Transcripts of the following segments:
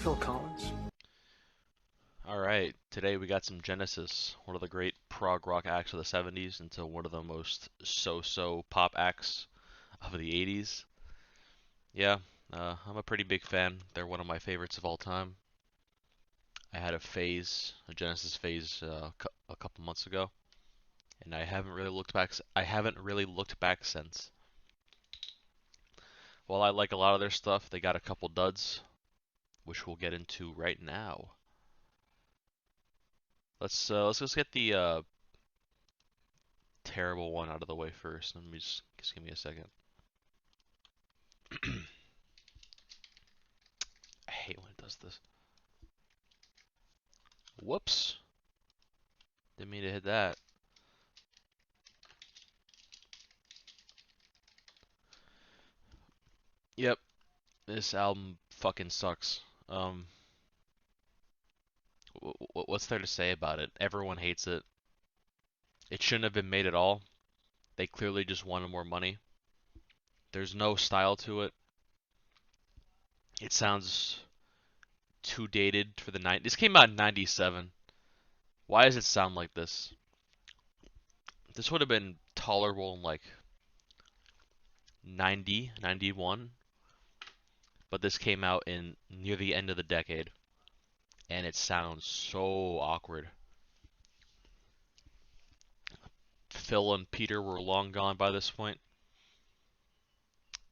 Phil Collins. Alright, today we got some Genesis, one of the great prog rock acts of the 70s, into one of the most so-so pop acts of the 80s. Yeah, I'm a pretty big fan. They're one of my favorites of all time. I had a Genesis phase, a couple months ago, and I haven't really looked back since. While I like a lot of their stuff, they got a couple duds, which we'll get into right now. Let's just get the terrible one out of the way first. Let me just give me a second. I hate when it does this. Whoops. Didn't mean to hit that. Yep, this album fucking sucks. Um, what's there to say about it? Everyone hates it. It shouldn't have been made at all. They clearly just wanted more money. There's no style to it. It sounds too dated for the 90s. This came out in 97. Why does it sound like this? This would have been tolerable in like 90, 91, but this came out in near the end of the decade, and it sounds so awkward. Phil and Peter were long gone by this point,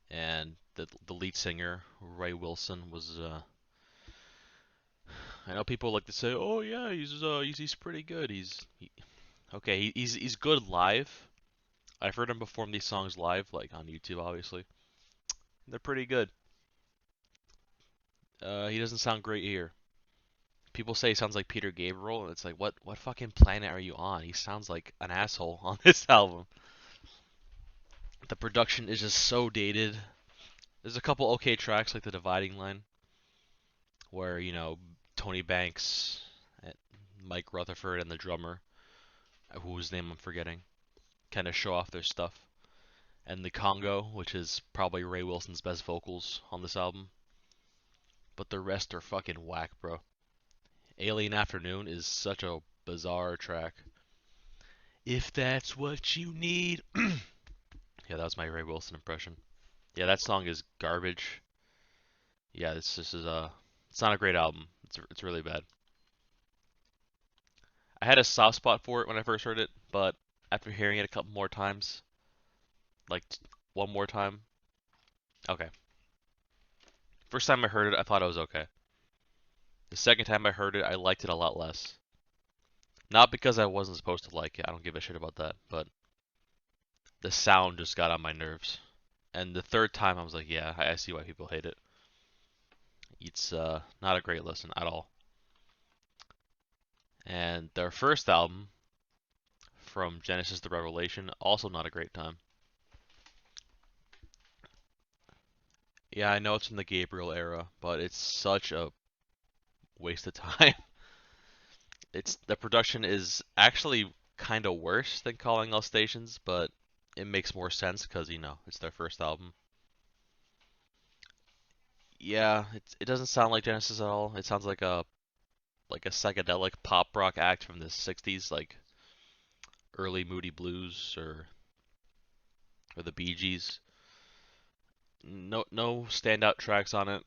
and the lead singer Ray Wilson was. I know people like to say, "Oh yeah, he's pretty good. Okay. He's good live. I've heard him perform these songs live, like on YouTube, obviously. They're pretty good. He doesn't sound great here. People say he sounds like Peter Gabriel, and it's like, what fucking planet are you on? He sounds like an asshole on this album. The production is just so dated. There's a couple okay tracks like The Dividing Line, where, Tony Banks, Mike Rutherford, and the drummer, whose name I'm forgetting, kind of show off their stuff. And The Congo, which is probably Ray Wilson's best vocals on this album. But the rest are fucking whack, bro. Alien Afternoon is such a bizarre track. If that's what you need. Yeah, that was my Ray Wilson impression. Yeah, that song is garbage. Yeah, this is it's not a great album. It's really bad. I had a soft spot for it when I first heard it, but after hearing it a couple more times, like one more time, okay. First time I heard it, I thought it was okay. The second time I heard it, I liked it a lot less. Not because I wasn't supposed to like it. I don't give a shit about that, but the sound just got on my nerves. And the third time, I was like, yeah, I see why people hate it. It's not a great listen at all. And their first album, from Genesis to Revelation, also not a great time. Yeah, I know it's from the Gabriel era, but it's such a waste of time. It's the production is actually kind of worse than Calling All Stations, but it makes more sense because it's their first album. Yeah, it doesn't sound like Genesis at all. It sounds like a psychedelic pop rock act from the '60s, like early Moody Blues or the Bee Gees. No standout tracks on it.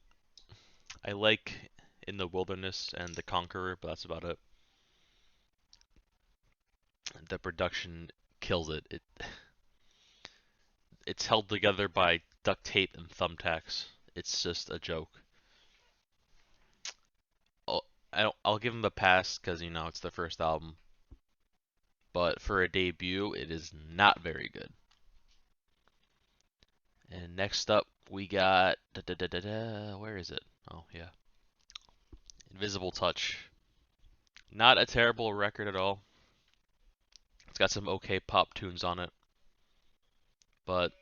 I like In the Wilderness and The Conqueror, but that's about it. The production kills it. It's held together by duct tape and thumbtacks. It's just a joke. I'll, I'll give them a pass because it's their first album, but for a debut, it is not very good. And next up, we got where is it? Oh yeah, Invisible Touch. Not a terrible record at all. It's got some okay pop tunes on it, but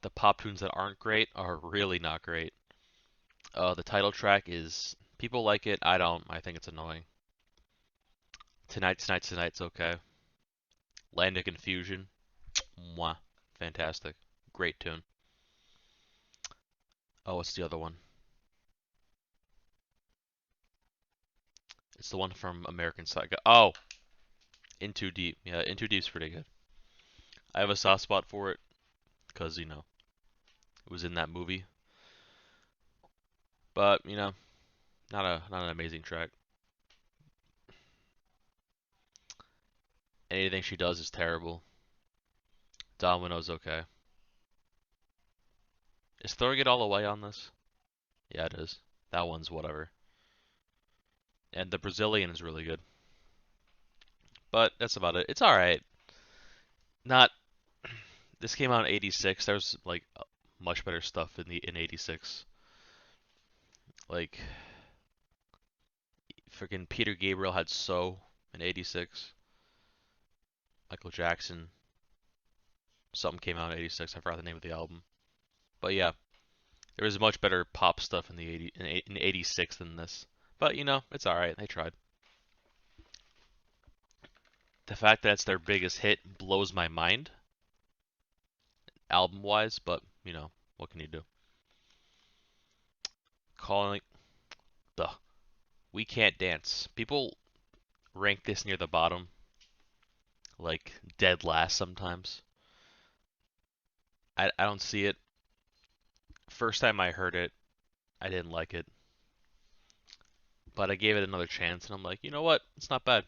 the pop tunes that aren't great are really not great. The title track is people like it. I don't. I think it's annoying. Tonight's okay. Land of Confusion. Mwah. Fantastic. Great tune. Oh, what's the other one? It's the one from American Psycho. Oh, In Too Deep. Yeah, In Too Deep's pretty good. I have a soft spot for it because it was in that movie. But not an amazing track. Anything she does is terrible. Domino's okay. Is Throwing It All Away on this? Yeah, it is. That one's whatever. And the Brazilian is really good. But that's about it. It's alright. Not. This came out in '86. There's like much better stuff in '86. Like freaking Peter Gabriel had So in '86. Michael Jackson. Something came out in '86. I forgot the name of the album. But yeah, there was much better pop stuff in '86 than this. But it's alright. They tried. The fact that it's their biggest hit blows my mind, album wise, but what can you do? Calling the We Can't Dance. People rank this near the bottom, like dead last sometimes. I don't see it. First time I heard it, I didn't like it, but I gave it another chance, and I'm like, you know what? It's not bad.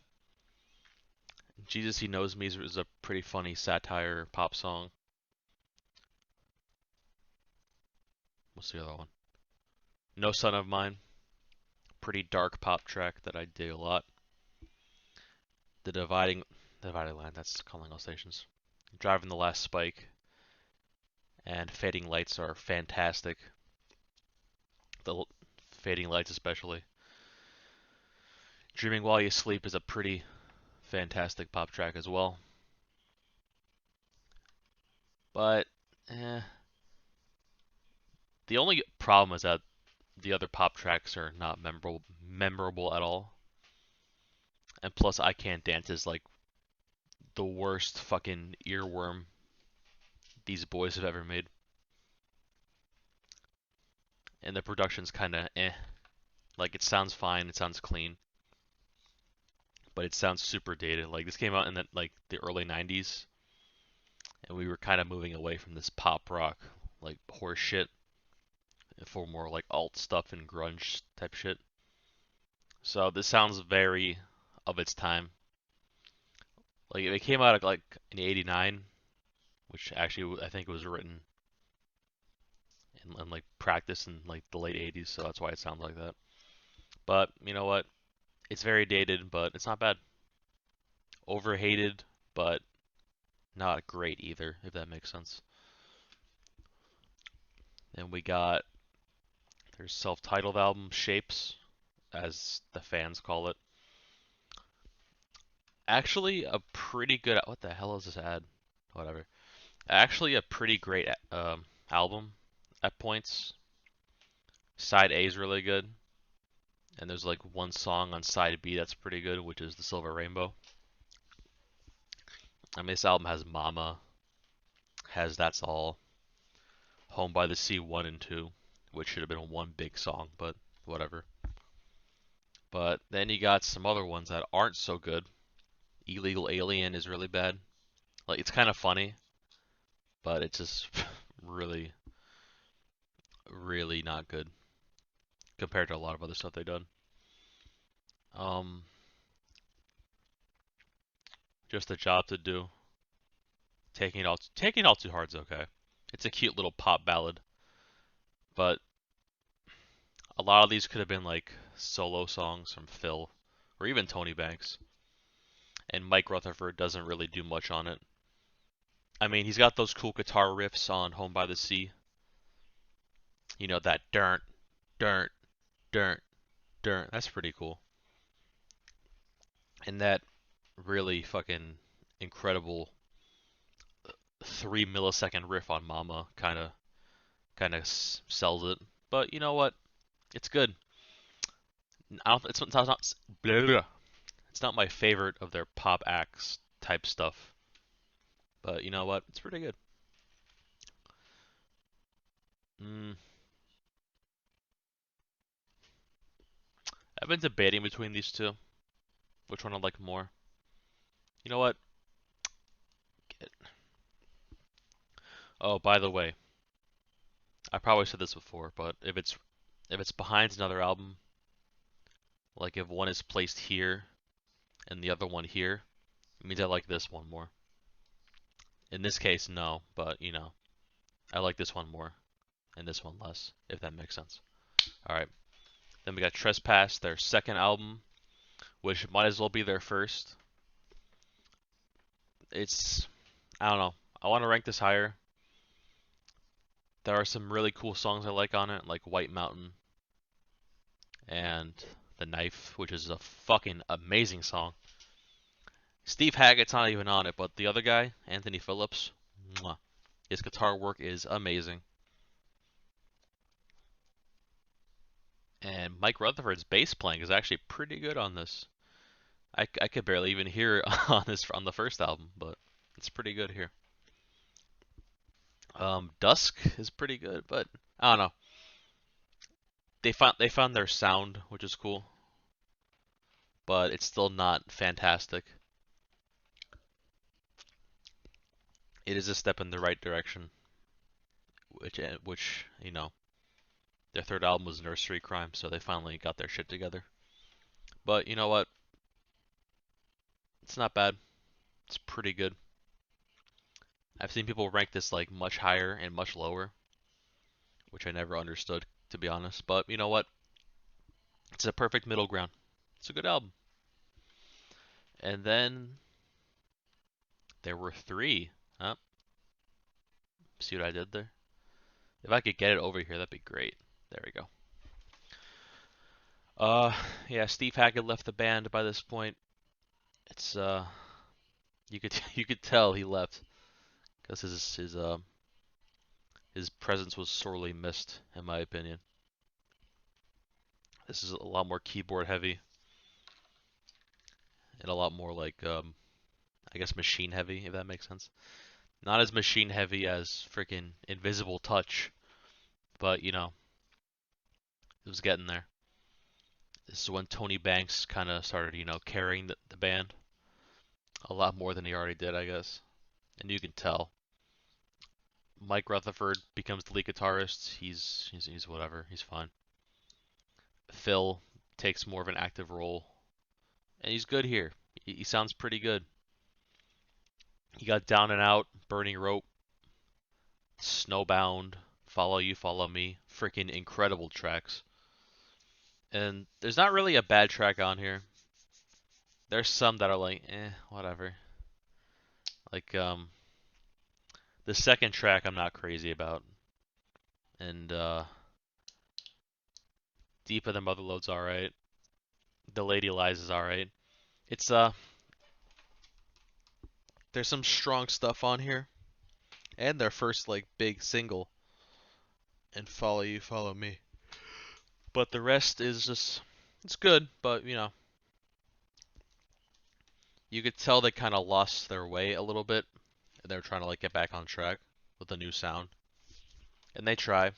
Jesus He Knows Me is a pretty funny satire pop song. What's the other one? No Son of Mine. Pretty dark pop track that I dig a lot. The Dividing Line, that's Calling All Stations. Driving the Last Spike and Fading Lights are fantastic. The Fading Lights especially. Dreaming While You Sleep is a pretty fantastic pop track as well. But the only problem is that the other pop tracks are not memorable at all. And plus I Can't Dance is like the worst fucking earworm these boys have ever made. And the production's kind of eh. Like it sounds fine, it sounds clean, but it sounds super dated. Like this came out in the early '90s, and we were kind of moving away from this pop rock like horse shit for more like alt stuff and grunge type shit. So this sounds very of its time. Like it came out like in '89, which actually I think it was written in like practice in like the late '80s, so that's why it sounds like that. But you know what? It's very dated, but it's not bad. Overhated, but not great either, if that makes sense. Then we got their self-titled album, Shapes, as the fans call it. Actually, a pretty good. What the hell is this ad? Whatever. Actually, a pretty great album at points. Side A is really good, and there's like one song on side B that's pretty good, which is The Silver Rainbow. I mean, this album has Mama, has That's All, Home by the Sea 1 and 2, which should have been one big song, but whatever. But then you got some other ones that aren't so good. Illegal Alien is really bad. Like it's kind of funny, but it's just really, really not good compared to a lot of other stuff they've done. Um, just a job to do. Taking it all too hard is okay. It's a cute little pop ballad, but a lot of these could have been like solo songs from Phil or even Tony Banks. And Mike Rutherford doesn't really do much on it. I mean, he's got those cool guitar riffs on Home by the Sea. You know that dirt, dirt, dirt, dirt. That's pretty cool. And that really fucking incredible 3 millisecond riff on Mama kind of sells it. But you know what? It's good. I don't, it's not blah, blah. It's not my favorite of their pop acts type stuff. But you know what? It's pretty good. been debating between these two, which one I like more. You know what? Oh, by the way, I probably said this before, but if it's behind another album, like if one is placed here and the other one here, it means I like this one more. In this case, no, but I like this one more and this one less, if that makes sense. All right. Then we got Trespass, their second album, which might as well be their first. I don't know. I want to rank this higher. There are some really cool songs I like on it, like White Mountain and The Knife, which is a fucking amazing song. Steve Haggett's not even on it, but the other guy, Anthony Phillips, mwah, his guitar work is amazing. And Mike Rutherford's bass playing is actually pretty good on this. I could barely even hear it on the first album, but it's pretty good here. Dusk is pretty good, but I don't know. They found their sound, which is cool, but it's still not fantastic. It is a step in the right direction, which their third album was Nursery Crime, so they finally got their shit together. But you know what? It's not bad. It's pretty good. I've seen people rank this like much higher and much lower, which I never understood, to be honest. But you know what? It's a perfect middle ground. It's a good album. And then there were three. Huh? See what I did there? If I could get it over here, that'd be great. There we go. Yeah, Steve Hackett left the band by this point. It's you could you could tell he left because his presence was sorely missed, in my opinion. This is a lot more keyboard heavy and a lot more like I guess machine heavy, if that makes sense. Not as machine heavy as freaking Invisible Touch, but it was getting there. This is when Tony Banks kind of started, carrying the band a lot more than he already did, I guess. And you can tell. Mike Rutherford becomes the lead guitarist. He's whatever. He's fine. Phil takes more of an active role, and he's good here. He sounds pretty good. He got Down and Out, Burning Rope, Snowbound, Follow You, Follow Me. Freaking incredible tracks. And there's not really a bad track on here. There's some that are like, whatever. Like, the second track I'm not crazy about. And, Deep of the Motherlode's alright. The Lady Lies is alright. It's, there's some strong stuff on here. And their first, like, big single. And Follow You, Follow Me. But the rest is just, it's good, but, you could tell they kind of lost their way a little bit. And they're trying to, like, get back on track with a new sound. And they try.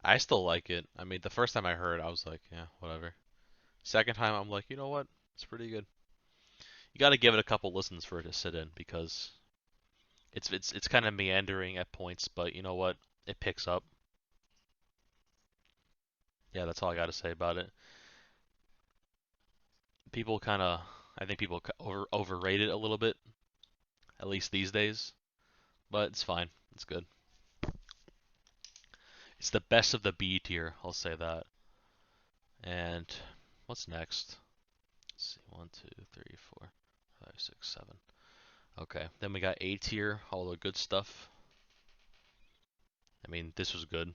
I still like it. I mean, the first time I heard it, I was like, yeah, whatever. Second time, I'm like, you know what? It's pretty good. You got to give it a couple listens for it to sit in because it's kind of meandering at points, but you know what? It picks up. Yeah, that's all I got to say about it. People kind of, I think people overrate it a little bit, at least these days. But it's fine. It's good. It's the best of the B tier, I'll say that. And what's next? Let's see, 1, 2, 3, 4, 5, 6, 7. Okay, then we got A tier, all the good stuff. I mean, this was good,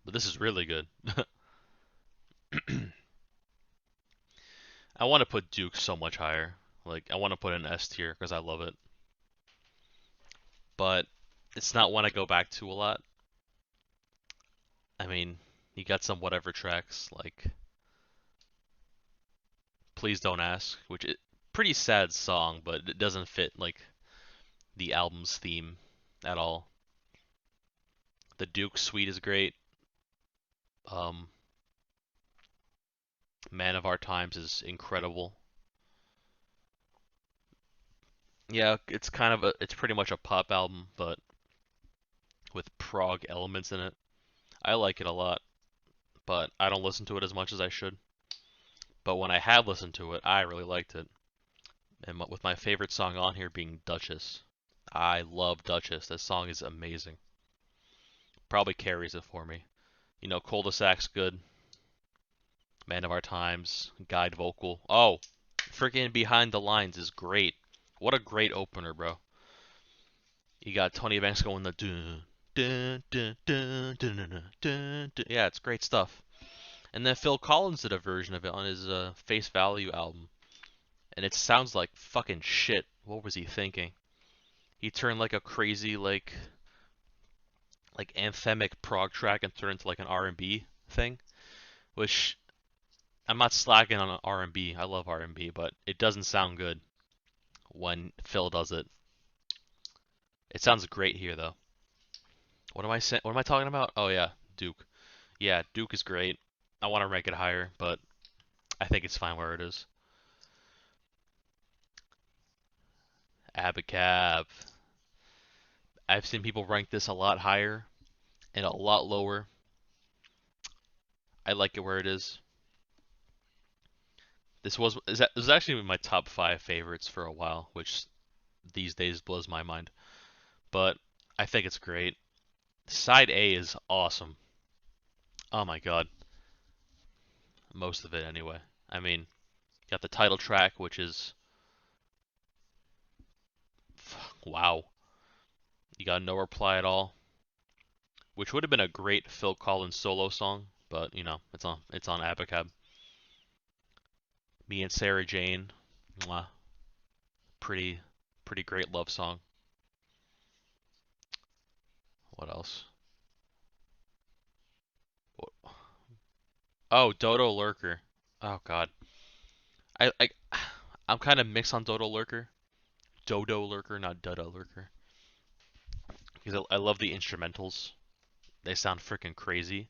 but this is really good. I want to put Duke so much higher. Like, I want to put an S tier because I love it. But it's not one I go back to a lot. I mean, you got some whatever tracks like Please Don't Ask, which is pretty sad song, but it doesn't fit like the album's theme at all. The Duke Suite is great. Um, Man of Our Times is incredible. Yeah, it's kind of it's pretty much a pop album, but with prog elements in it. I like it a lot, but I don't listen to it as much as I should. But when I have listened to it, I really liked it. And with my favorite song on here being Duchess. I love Duchess. This song is amazing. Probably carries it for me. You know, Cul-de-sac's good. Man of Our Times, guide vocal. Oh, freaking Behind the Lines is great. What a great opener, bro. You got Tony Banks going the dun dun dun dun dun dun dun dun. Dun. Yeah, it's great stuff. And then Phil Collins did a version of it on his Face Value album, and it sounds like fucking shit. What was he thinking? He turned like a crazy like anthemic prog track and turned it into like an R&B thing, which I'm not slacking on R&B. I love R&B, but it doesn't sound good when Phil does it. It sounds great here though. What am I saying? What am I talking about? Oh yeah, Duke. Yeah, Duke is great. I want to rank it higher, but I think it's fine where it is. Abacab. I've seen people rank this a lot higher and a lot lower. I like it where it is. This was actually my top 5 favorites for a while, which these days blows my mind. But I think it's great. Side A is awesome. Oh my god, most of it anyway. I mean, you got the title track, which is wow. You got No Reply at All, which would have been a great Phil Collins solo song, but you know, it's on Abacab. Me and Sarah Jane, mwah, pretty pretty great love song. What else? Oh, Dodo Lurker. Oh God, I I'm kind of mixed on Dodo Lurker. Dodo Lurker, not Dodo Lurker, because I love the instrumentals. They sound freaking crazy,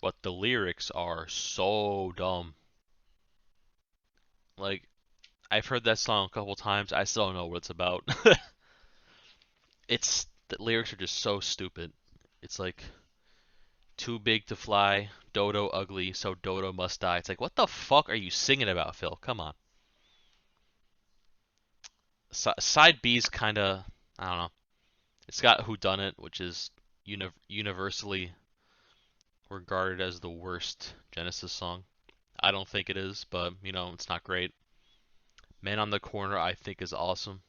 but the lyrics are so dumb. Like I've heard that song a couple times. I still don't know what it's about. It's the lyrics are just so stupid. It's like too big to fly, Dodo ugly, so Dodo must die. It's like what the fuck are you singing about, Phil? Come on. Side B's kind of I don't know. It's got Who Done It, which is universally regarded as the worst Genesis song. I don't think it is, but you know, it's not great. Man on the Corner I think is awesome.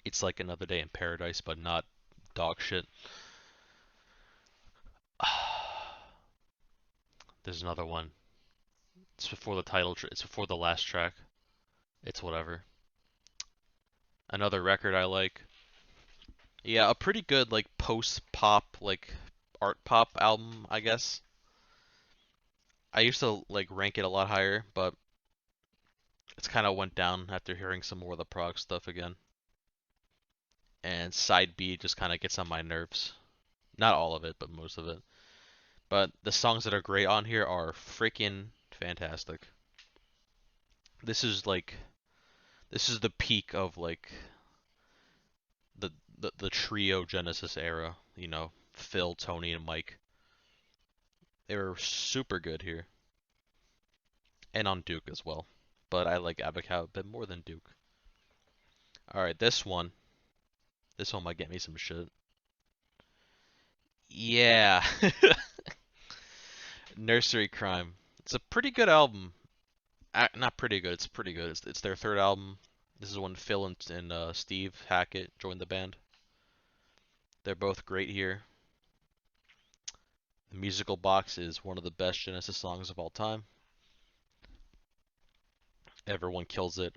It's like Another Day in Paradise, but not dog shit. There's another one. It's before the title. It's before the last track. It's whatever. Another record I like. Yeah, a pretty good like post pop like art pop album, I guess. I used to like rank it a lot higher, but it's kind of went down after hearing some more of the prog stuff again. And side B just kind of gets on my nerves. Not all of it, but most of it. But the songs that are great on here are freaking fantastic. This is like this is the peak of like the the trio Genesis era, you know, Phil, Tony, and Mike. They were super good here, and on Duke as well. But I like Abacab a bit more than Duke. All right, this one might get me some shit. Yeah, Nursery Crime. It's a pretty good album. Not pretty good. It's pretty good. It's their third album. This is when Phil and Steve Hackett joined the band. They're both great here. The Musical Box is one of the best Genesis songs of all time. Everyone kills it.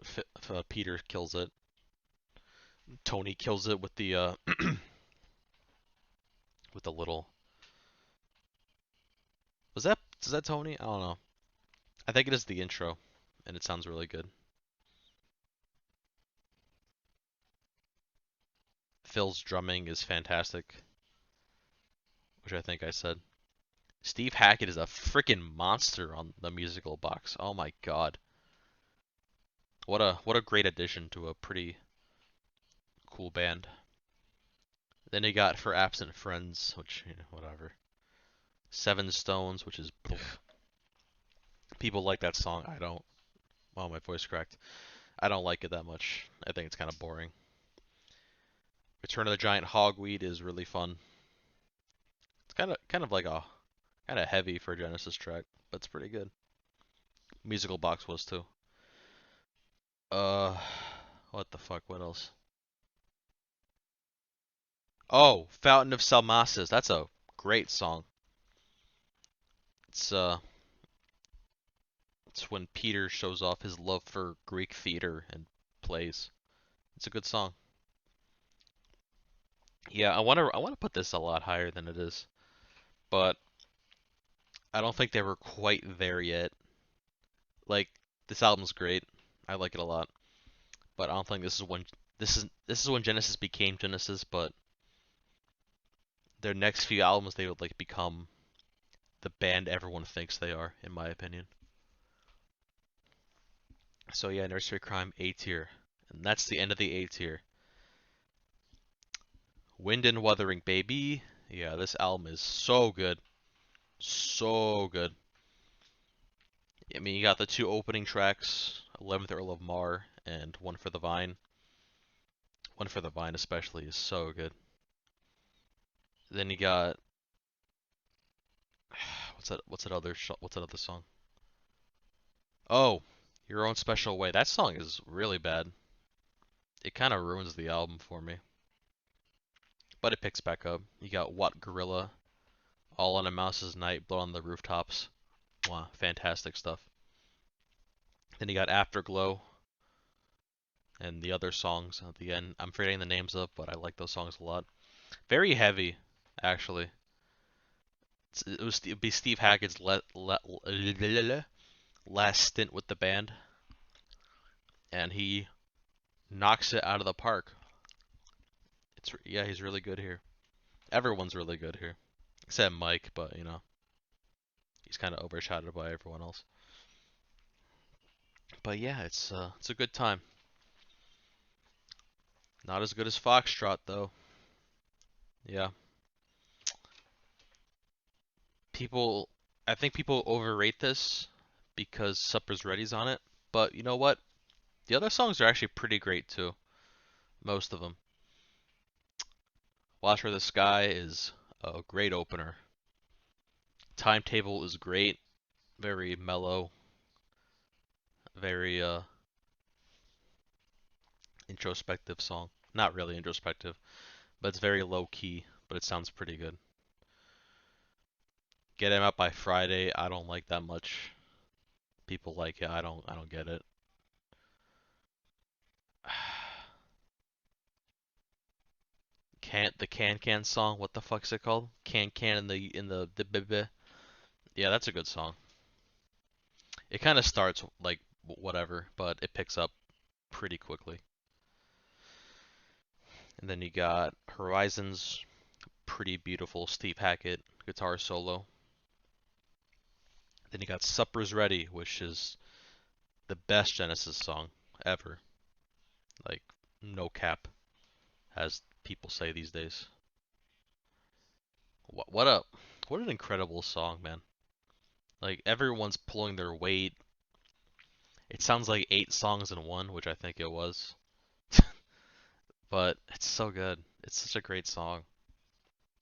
Peter kills it. Tony kills it with the with the little. Was that Tony? I don't know. I think it is the intro, and it sounds really good. Phil's drumming is fantastic, which I think I said. Steve Hackett is a freaking monster on the musical box. Oh my god. What a great addition to a pretty cool band. Then you got For Absent Friends, which, whatever. Seven Stones, which is people like that song. I don't. Oh, my voice cracked. I don't like it that much. I think it's kind of boring. Return of the Giant Hogweed is really fun. It's kind of like a kind of heavy for a Genesis track, but it's pretty good. Musical Box was too. Uh, what the fuck? What else? Oh, Fountain of Salmacis. That's a great song. It's uh, it's when Peter shows off his love for Greek theater and plays. It's a good song. Yeah, I wanna put this a lot higher than it is, but I don't think they were quite there yet. Like this album's great. I like it a lot, but I don't think this is when Genesis became Genesis, but their next few albums they would like become the band everyone thinks they are, in my opinion. So yeah, Nursery Crime A tier. And that's the end of the A tier. Wind and Wuthering Baby. Yeah, this album is so good. So good. I mean, you got the two opening tracks, 11th Earl of Mar and One for the Vine. One for the Vine especially is so good. Then you got what's that? What's that other song? Oh, Your Own Special Way. That song is really bad. It kind of ruins the album for me, but it picks back up. You got What Gorilla, All on a Mouse's Night, Blow on the Rooftops. Wow, fantastic stuff. Then you got Afterglow and the other songs at the end. I'm forgetting the names of, but I like those songs a lot. Very heavy, actually. It'd be Steve Hackett's last stint with the band, and he knocks it out of the park. Yeah, he's really good here. Everyone's really good here, except Mike, but he's kind of overshadowed by everyone else. But yeah, it's a good time. Not as good as Foxtrot though. Yeah, people, I think people overrate this because Supper's Ready's on it. But you know what? The other songs are actually pretty great too. Most of them. Watch for the Sky is a great opener. Timetable is great. Very mellow. Very introspective song. Not really introspective, but it's very low key. But it sounds pretty good. Get Him Out by Friday. I don't like that much. People like it. I don't get it. Can't the Can Can song? What the fuck's it called? Can Can in the yeah, that's a good song. It kind of starts like whatever, but it picks up pretty quickly. And then you got Horizons, pretty beautiful Steve Hackett guitar solo. Then you got Supper's Ready, which is the best Genesis song ever. Like no cap, as people say these days. What an incredible song, man. Like everyone's pulling their weight. It sounds like 8 songs in one, which I think it was. But it's so good. It's such a great song.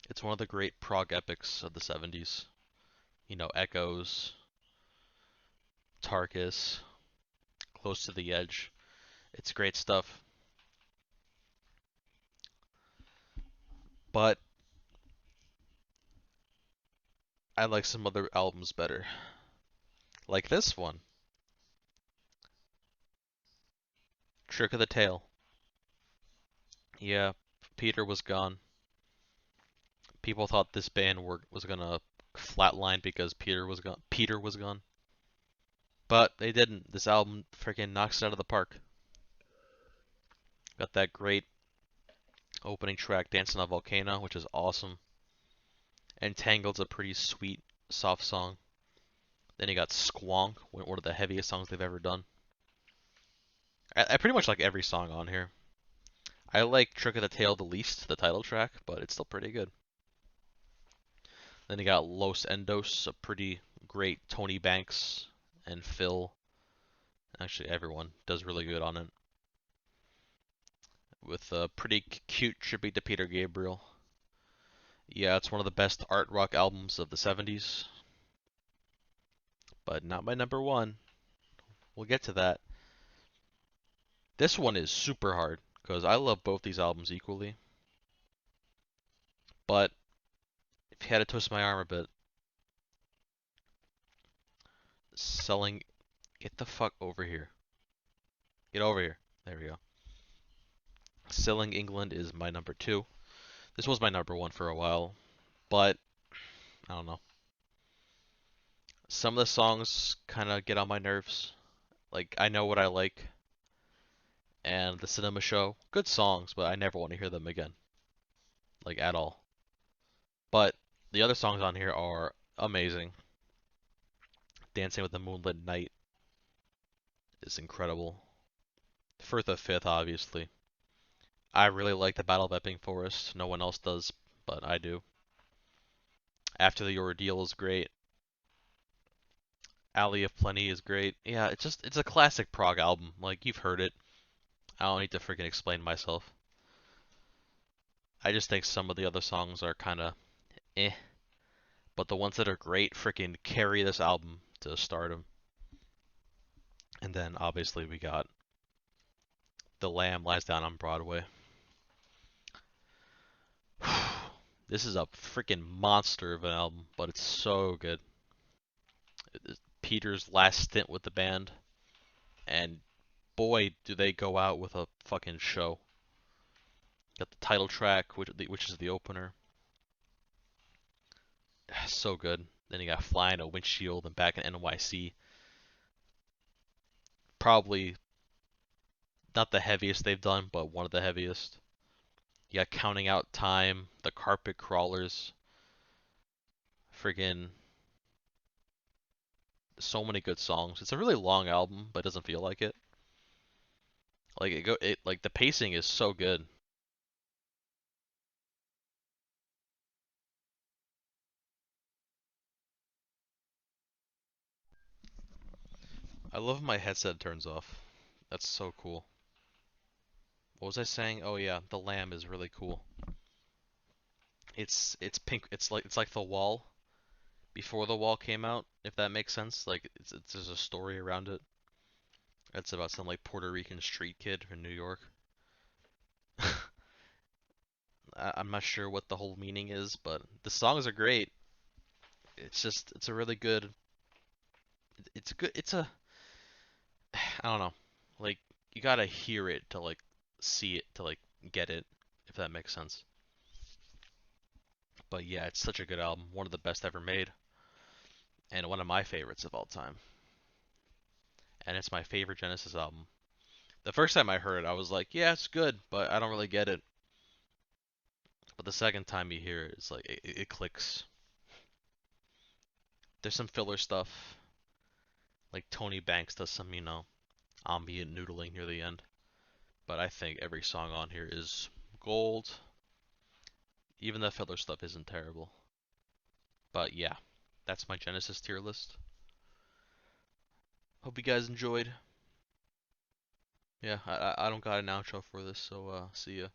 It's one of the great prog epics of the 70s. Echoes, Tarkus, Close to the Edge. It's great stuff. But I like some other albums better. Like this one, Trick of the Tail. Yeah, Peter was gone. People thought this band was gonna flatline because Peter was gone. Peter was gone. But they didn't. This album freaking knocks it out of the park. Got that great opening track, Dancing on a Volcano, which is awesome. Entangled's a pretty sweet soft song. Then you got Squonk, one of the heaviest songs they've ever done. I pretty much like every song on here. I like Trick of the Tail the least, the title track, but it's still pretty good. Then you got Los Endos, a pretty great Tony Banks and Phil. Actually, everyone does really good on it. With a pretty cute tribute to Peter Gabriel. Yeah, it's one of the best art rock albums of the 70s, but not my number one. We'll get to that. This one is super hard because I love both these albums equally. But if you had to twist my arm a bit, selling. Get the fuck over here. Get over here. There we go. Selling England is my number two. This was my number one for a while, but I don't know. Some of the songs kind of get on my nerves. Like, I Know What I Like and The Cinema Show. Good songs, but I never want to hear them again. Like, at all. But the other songs on here are amazing. Dancing with the Moonlit Night is incredible. Firth of Fifth, obviously. I really like the Battle of Epping Forest. No one else does, but I do. After the Ordeal is great. Alley of Plenty is great. Yeah, it's a classic prog album. Like you've heard it. I don't need to freaking explain myself. I just think some of the other songs are kind of eh, but the ones that are great freaking carry this album to stardom. And then obviously we got The Lamb Lies Down on Broadway. This is a freaking monster of an album, but it's so good. Peter's last stint with the band, and boy, do they go out with a fucking show. Got the title track, which is the opener. So good. Then you got Flying a Windshield and Back in NYC. Probably not the heaviest they've done, but one of the heaviest. You got Counting Out Time, The Carpet Crawlers. Friggin' so many good songs. It's a really long album, but it doesn't feel like it. Like the pacing is so good. I love my headset turns off. That's so cool. What was I saying? Oh yeah, The Lamb is really cool. It's pink. It's like The Wall before The Wall came out, if that makes sense. Like there's a story around it. It's about some like Puerto Rican street kid in New York. I'm not sure what the whole meaning is, but the songs are great. It's a really good. It's a good. It's a I don't know. Like you gotta hear it to like see it to like get it, if that makes sense. But yeah, it's such a good album, one of the best ever made, and one of my favorites of all time. And it's my favorite Genesis album. The first time I heard it, I was like, yeah, it's good, but I don't really get it. But the second time you hear it, it's like it clicks. There's some filler stuff, like Tony Banks does some, ambient noodling near the end. But I think every song on here is gold. Even the filler stuff isn't terrible. But yeah, that's my Genesis tier list. Hope you guys enjoyed. Yeah, I don't got an outro for this, so see ya.